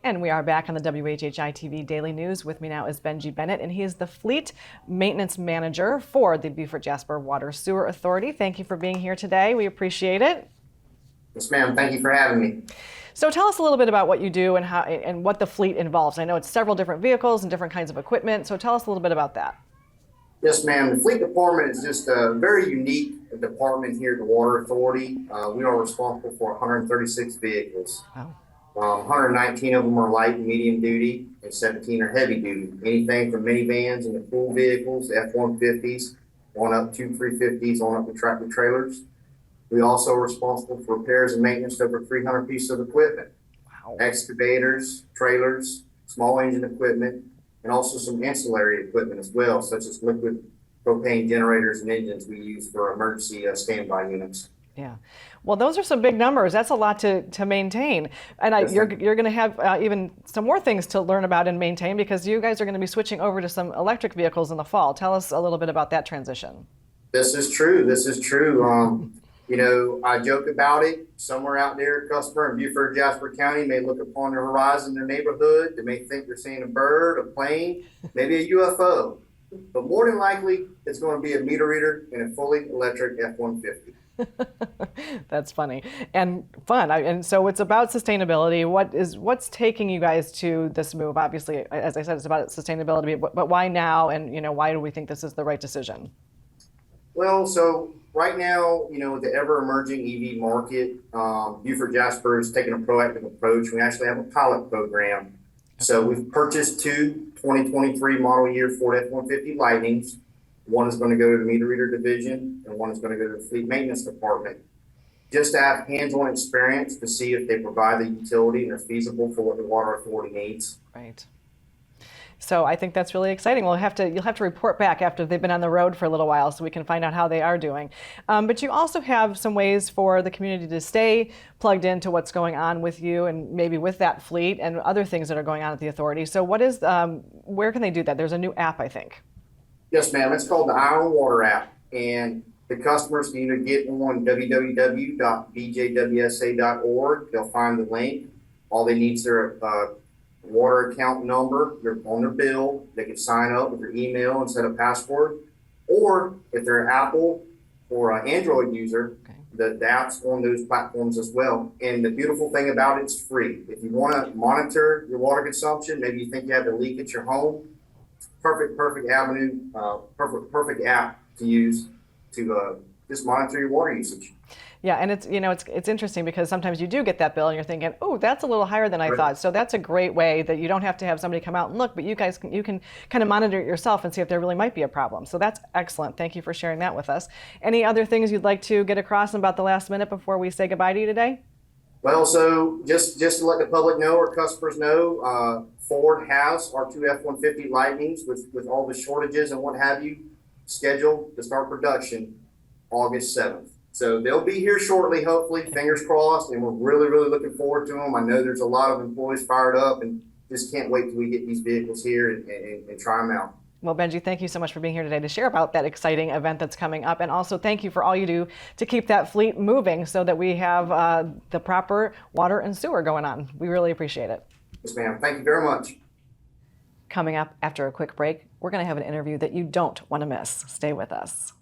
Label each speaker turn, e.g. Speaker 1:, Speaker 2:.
Speaker 1: And we are back on the WHHI-TV Daily News. With me now is Benjie Bennett, and he is the Fleet Maintenance Manager for the Beaufort-Jasper Water Sewer Authority. Thank you for being here today. We appreciate it.
Speaker 2: Yes, ma'am. Thank you for having me.
Speaker 1: So tell us a little bit about what you do and how and what the fleet involves. I know it's several different vehicles and different kinds of equipment, so tell us a little bit about that.
Speaker 2: Yes, ma'am. The fleet department is just a very unique department here at the Water Authority. We are responsible for 136 vehicles.
Speaker 1: Wow.
Speaker 2: 119 of them are light and medium duty, and 17 are heavy duty. Anything from minivans and the pool vehicles, F-150s, on up to 350s, on up to tractor trailers. We also are responsible for repairs and maintenance to over 300 pieces of equipment.
Speaker 1: Wow.
Speaker 2: Excavators, trailers, small engine equipment, and also some ancillary equipment as well, such as liquid propane generators and engines we use for emergency standby units.
Speaker 1: Yeah. Well, those are some big numbers. That's a lot to maintain. And
Speaker 2: Yes,
Speaker 1: you're going to have even some more things to learn about and maintain, because you guys are going to be switching over to some electric vehicles in the fall. Tell us a little bit about that transition.
Speaker 2: This is true. This is true. You know, I joke about it. Somewhere out there, a customer in Beaufort-Jasper County may look upon the horizon in their neighborhood. They may think they're seeing a bird, a plane, maybe a UFO. But more than likely, it's going to be a meter reader and a fully electric F-150.
Speaker 1: That's funny and fun. And so it's about sustainability. What's taking you guys to this move? Obviously, as I said, it's about sustainability, but why now? And, you know, why do we think this is the right decision?
Speaker 2: Well, so right now, you know, with the ever-emerging EV market, Beaufort-Jasper is taking a proactive approach. We actually have a pilot program. So we've purchased two 2023 model year Ford F-150 Lightnings. One is going to go to the meter reader division, and one is going to go to the fleet maintenance department. Just to have hands-on experience to see if they provide the utility and are feasible for what the water authority needs.
Speaker 1: Right. So I think that's really exciting. You'll have to report back after they've been on the road for a little while, so we can find out how they are doing. But you also have some ways for the community to stay plugged into what's going on with you, and maybe with that fleet and other things that are going on at the authority. So what is, where can they do that? There's a new app, I think.
Speaker 2: Yes, ma'am. It's called the EyeOnWater app, and the customers can either get on www.bjwsa.org. They'll find the link. All they need is their water account number. They're on their bill. They can sign up with their email and set a password. Or if they're an Apple or an Android user, the app's on those platforms as well. And the beautiful thing about it's free. If you want to monitor your water consumption, maybe you think you have a leak at your home, perfect avenue, perfect app to use to just monitor your water usage.
Speaker 1: Yeah, and it's, you know, it's interesting because sometimes you do get that bill and you're thinking, oh, that's a little higher than I thought. So that's a great way that you don't have to have somebody come out and look, but you can kind of monitor it yourself and see if there really might be a problem. So that's excellent. Thank you for sharing that with us. Any other things you'd like to get across about the last minute before we say goodbye to you today?
Speaker 2: Well, so just to let the public know, or customers know, Ford has our two F-150 Lightnings with all the shortages and what have you, scheduled to start production August 7th. So they'll be here shortly, hopefully, fingers crossed, and we're really looking forward to them. I know there's a lot of employees fired up and just can't wait till we get these vehicles here and try them out.
Speaker 1: Well, Benjie, thank you so much for being here today to share about that exciting event that's coming up. And also thank you for all you do to keep that fleet moving so that we have the proper water and sewer going on. We really appreciate it.
Speaker 2: Yes, ma'am. Thank you very much.
Speaker 1: Coming up after a quick break, we're going to have an interview that you don't want to miss. Stay with us.